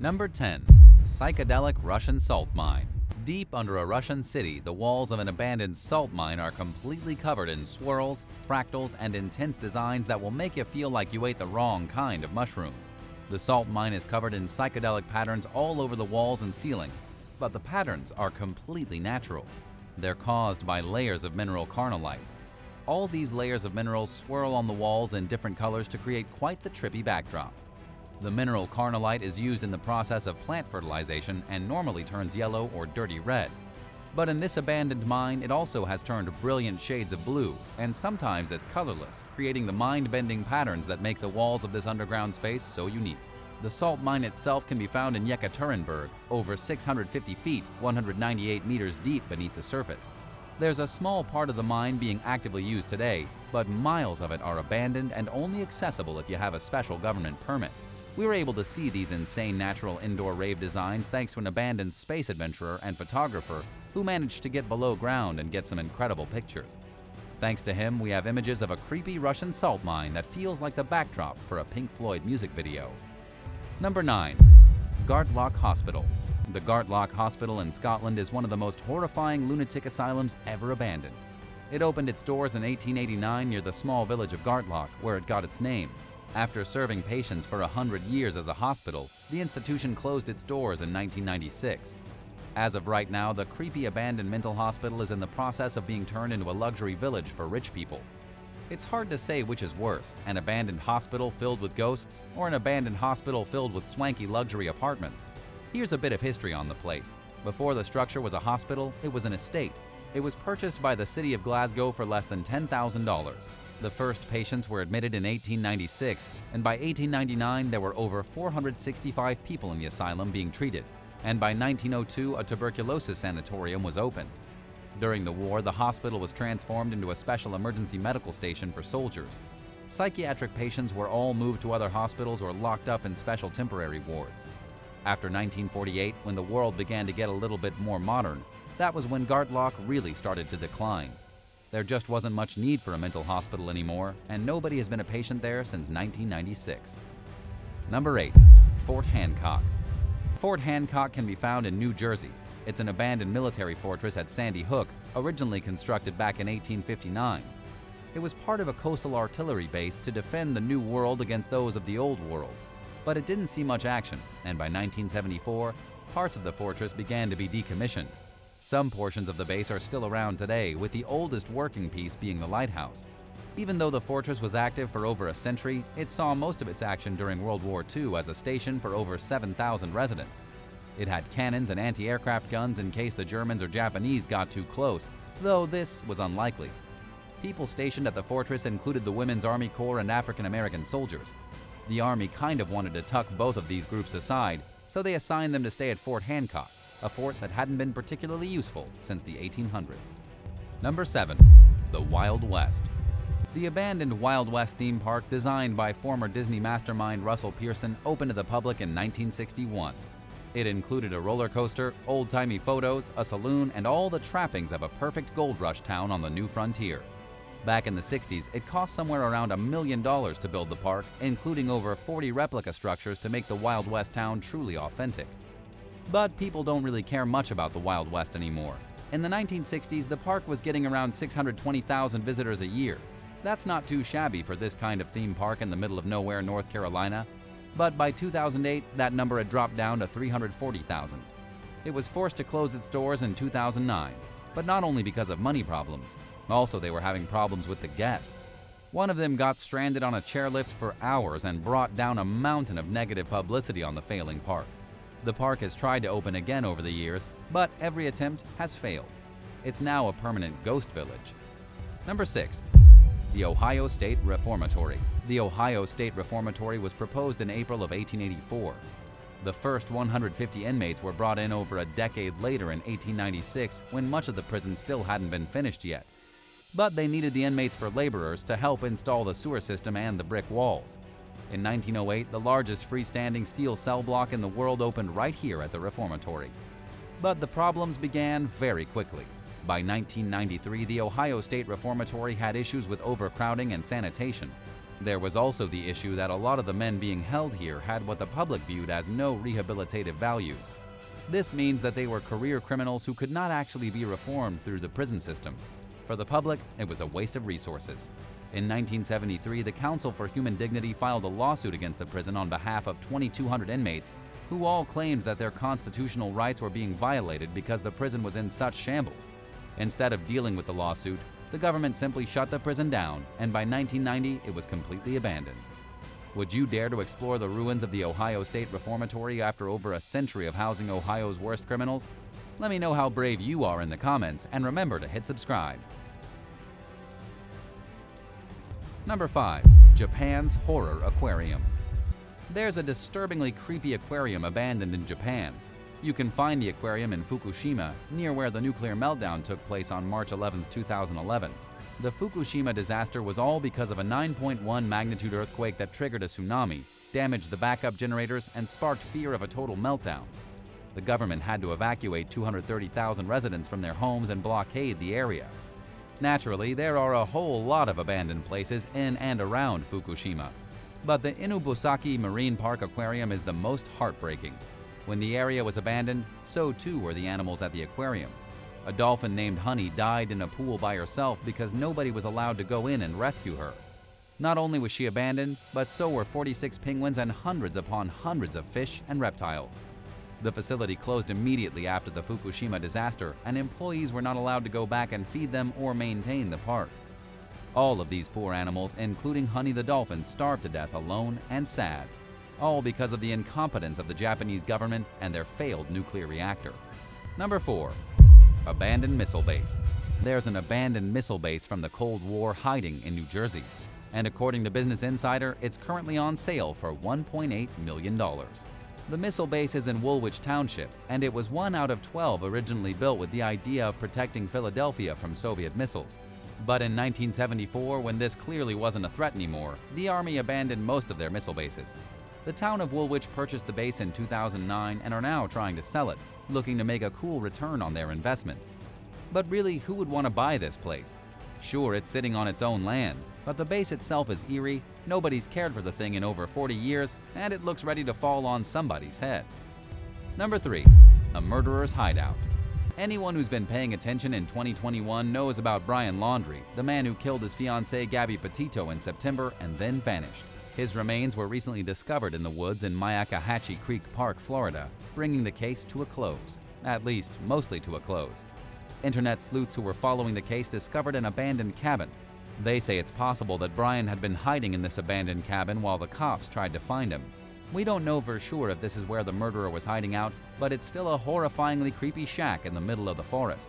Number 10. Psychedelic Russian Salt Mine. Deep under a Russian city, the walls of an abandoned salt mine are completely covered in swirls, fractals, and intense designs that will make you feel like you ate the wrong kind of mushrooms. The salt mine is covered in psychedelic patterns all over the walls and ceiling, but the patterns are completely natural. They're caused by layers of mineral carnallite. All these layers of minerals swirl on the walls in different colors to create quite the trippy backdrop. The mineral carnallite is used in the process of plant fertilization and normally turns yellow or dirty red. But in this abandoned mine, it also has turned brilliant shades of blue, and sometimes it's colorless, creating the mind-bending patterns that make the walls of this underground space so unique. The salt mine itself can be found in Yekaterinburg, over 650 feet, 198 meters deep beneath the surface. There's a small part of the mine being actively used today, but miles of it are abandoned and only accessible if you have a special government permit. We were able to see these insane natural indoor rave designs thanks to an abandoned space adventurer and photographer who managed to get below ground and get some incredible pictures. Thanks to him, we have images of a creepy Russian salt mine that feels like the backdrop for a Pink Floyd music video. Number 9. Guardlock Hospital. The Guardlock Hospital in Scotland is one of the most horrifying lunatic asylums ever abandoned. It opened its doors in 1889 near the small village of Guardlock, where it got its name. After serving patients for 100 years as a hospital, the institution closed its doors in 1996. As of right now, the creepy abandoned mental hospital is in the process of being turned into a luxury village for rich people. It's hard to say which is worse, an abandoned hospital filled with ghosts or an abandoned hospital filled with swanky luxury apartments. Here's a bit of history on the place. Before the structure was a hospital, it was an estate. It was purchased by the city of Glasgow for less than $10,000. The first patients were admitted in 1896, and by 1899 there were over 465 people in the asylum being treated, and by 1902 a tuberculosis sanatorium was opened. During the war, the hospital was transformed into a special emergency medical station for soldiers. Psychiatric patients were all moved to other hospitals or locked up in special temporary wards. After 1948, when the world began to get a little bit more modern, that was when Guardlock really started to decline. There just wasn't much need for a mental hospital anymore, and nobody has been a patient there since 1996. Number 8. Fort Hancock. Fort Hancock can be found in New Jersey. It's an abandoned military fortress at Sandy Hook, originally constructed back in 1859. It was part of a coastal artillery base to defend the New World against those of the Old World. But it didn't see much action, and by 1974, parts of the fortress began to be decommissioned. Some portions of the base are still around today, with the oldest working piece being the lighthouse. Even though the fortress was active for over a century, it saw most of its action during World War II as a station for over 7,000 residents. It had cannons and anti-aircraft guns in case the Germans or Japanese got too close, though this was unlikely. People stationed at the fortress included the Women's Army Corps and African American soldiers. The Army kind of wanted to tuck both of these groups aside, so they assigned them to stay at Fort Hancock, a fort that hadn't been particularly useful since the 1800s. Number 7. The Wild West. The abandoned Wild West theme park, designed by former Disney mastermind Russell Pearson, opened to the public in 1961. It included a roller coaster, old-timey photos, a saloon, and all the trappings of a perfect gold rush town on the new frontier. Back in the 60s, it cost somewhere around $1 million to build the park, including over 40 replica structures to make the Wild West town truly authentic. But people don't really care much about the Wild West anymore. In the 1960s, the park was getting around 620,000 visitors a year. That's not too shabby for this kind of theme park in the middle of nowhere, North Carolina. But by 2008, that number had dropped down to 340,000. It was forced to close its doors in 2009, but not only because of money problems. Also, they were having problems with the guests. One of them got stranded on a chairlift for hours and brought down a mountain of negative publicity on the failing park. The park has tried to open again over the years, but every attempt has failed. It's now a permanent ghost village. Number 6. The Ohio State Reformatory. The Ohio State Reformatory was proposed in April of 1884. The first 150 inmates were brought in over a decade later in 1896, when much of the prison still hadn't been finished yet. But they needed the inmates for laborers to help install the sewer system and the brick walls. In 1908, the largest freestanding steel cell block in the world opened right here at the Reformatory. But the problems began very quickly. By 1993, the Ohio State Reformatory had issues with overcrowding and sanitation. There was also the issue that a lot of the men being held here had what the public viewed as no rehabilitative values. This means that they were career criminals who could not actually be reformed through the prison system. For the public, it was a waste of resources. In 1973, the Council for Human Dignity filed a lawsuit against the prison on behalf of 2,200 inmates who all claimed that their constitutional rights were being violated because the prison was in such shambles. Instead of dealing with the lawsuit, the government simply shut the prison down, and by 1990, it was completely abandoned. Would you dare to explore the ruins of the Ohio State Reformatory after over a century of housing Ohio's worst criminals? Let me know how brave you are in the comments, and remember to hit subscribe. Number 5. Japan's Horror Aquarium. There's a disturbingly creepy aquarium abandoned in Japan. You can find the aquarium in Fukushima, near where the nuclear meltdown took place on March 11, 2011. The Fukushima disaster was all because of a 9.1 magnitude earthquake that triggered a tsunami, damaged the backup generators, and sparked fear of a total meltdown. The government had to evacuate 230,000 residents from their homes and blockade the area. Naturally, there are a whole lot of abandoned places in and around Fukushima, but the Inubusaki Marine Park Aquarium is the most heartbreaking. When the area was abandoned, so too were the animals at the aquarium. A dolphin named Honey died in a pool by herself because nobody was allowed to go in and rescue her. Not only was she abandoned, but so were 46 penguins and hundreds upon hundreds of fish and reptiles. The facility closed immediately after the Fukushima disaster, and employees were not allowed to go back and feed them or maintain the park. All of these poor animals, including Honey the dolphin, starved to death alone and sad, all because of the incompetence of the Japanese government and their failed nuclear reactor. Number 4. Abandoned Missile Base. There's an abandoned missile base from the Cold War hiding in New Jersey, and according to Business Insider, it's currently on sale for $1.8 million. The missile base is in Woolwich Township, and it was one out of 12 originally built with the idea of protecting Philadelphia from Soviet missiles. But in 1974, when this clearly wasn't a threat anymore, the Army abandoned most of their missile bases. The town of Woolwich purchased the base in 2009 and are now trying to sell it, looking to make a cool return on their investment. But really, who would want to buy this place? Sure, it's sitting on its own land, but the base itself is eerie, nobody's cared for the thing in over 40 years, and it looks ready to fall on somebody's head. Number 3. A murderer's hideout. Anyone who's been paying attention in 2021 knows about Brian Laundrie, the man who killed his fiancée Gabby Petito in September and then vanished. His remains were recently discovered in the woods in Myakkahatchee Creek Park, Florida, bringing the case to a close. At least, mostly to a close. Internet sleuths who were following the case discovered an abandoned cabin. They say it's possible that Brian had been hiding in this abandoned cabin while the cops tried to find him. We don't know for sure if this is where the murderer was hiding out, but it's still a horrifyingly creepy shack in the middle of the forest.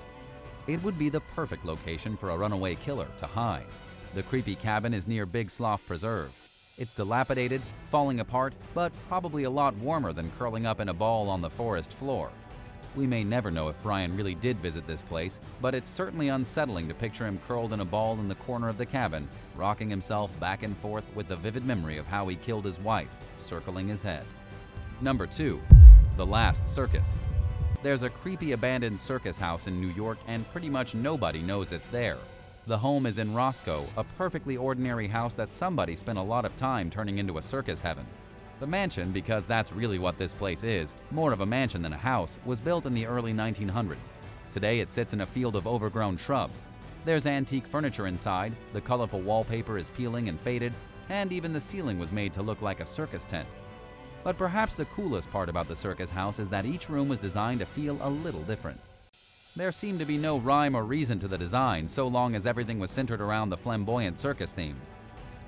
It would be the perfect location for a runaway killer to hide. The creepy cabin is near Big Slough Preserve. It's dilapidated, falling apart, but probably a lot warmer than curling up in a ball on the forest floor. We may never know if Brian really did visit this place, but it's certainly unsettling to picture him curled in a ball in the corner of the cabin, rocking himself back and forth with the vivid memory of how he killed his wife, circling his head. Number 2. The Last Circus. There's a creepy abandoned circus house in New York, and pretty much nobody knows it's there. The home is in Roscoe, a perfectly ordinary house that somebody spent a lot of time turning into a circus heaven. The mansion, because that's really what this place is, more of a mansion than a house, was built in the early 1900s. Today it sits in a field of overgrown shrubs. There's antique furniture inside, the colorful wallpaper is peeling and faded, and even the ceiling was made to look like a circus tent. But perhaps the coolest part about the circus house is that each room was designed to feel a little different. There seemed to be no rhyme or reason to the design so long as everything was centered around the flamboyant circus theme.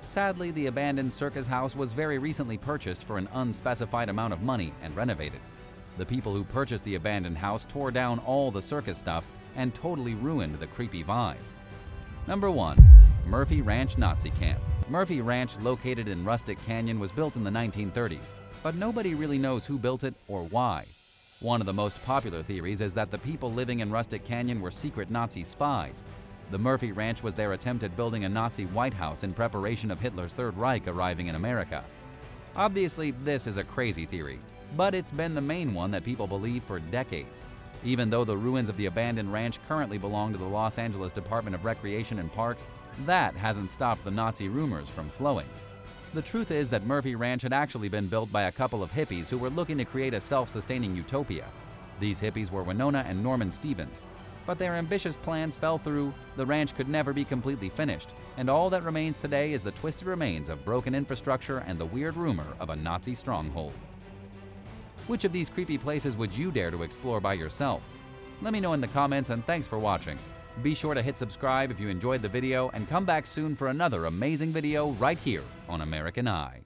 Sadly, the abandoned circus house was very recently purchased for an unspecified amount of money and renovated. The people who purchased the abandoned house tore down all the circus stuff and totally ruined the creepy vibe. Number 1. Murphy Ranch Nazi Camp. Murphy Ranch, located in Rustic Canyon, was built in the 1930s, but nobody really knows who built it or why. One of the most popular theories is that the people living in Rustic Canyon were secret Nazi spies. The Murphy Ranch was their attempt at building a Nazi White House in preparation of Hitler's Third Reich arriving in America. Obviously, this is a crazy theory, but it's been the main one that people believe for decades. Even though the ruins of the abandoned ranch currently belong to the Los Angeles Department of Recreation and Parks, that hasn't stopped the Nazi rumors from flowing. The truth is that Murphy Ranch had actually been built by a couple of hippies who were looking to create a self-sustaining utopia. These hippies were Winona and Norman Stevens. But their ambitious plans fell through, the ranch could never be completely finished, and all that remains today is the twisted remains of broken infrastructure and the weird rumor of a Nazi stronghold. Which of these creepy places would you dare to explore by yourself? Let me know in the comments, and thanks for watching. Be sure to hit subscribe if you enjoyed the video, and come back soon for another amazing video right here on American Eye.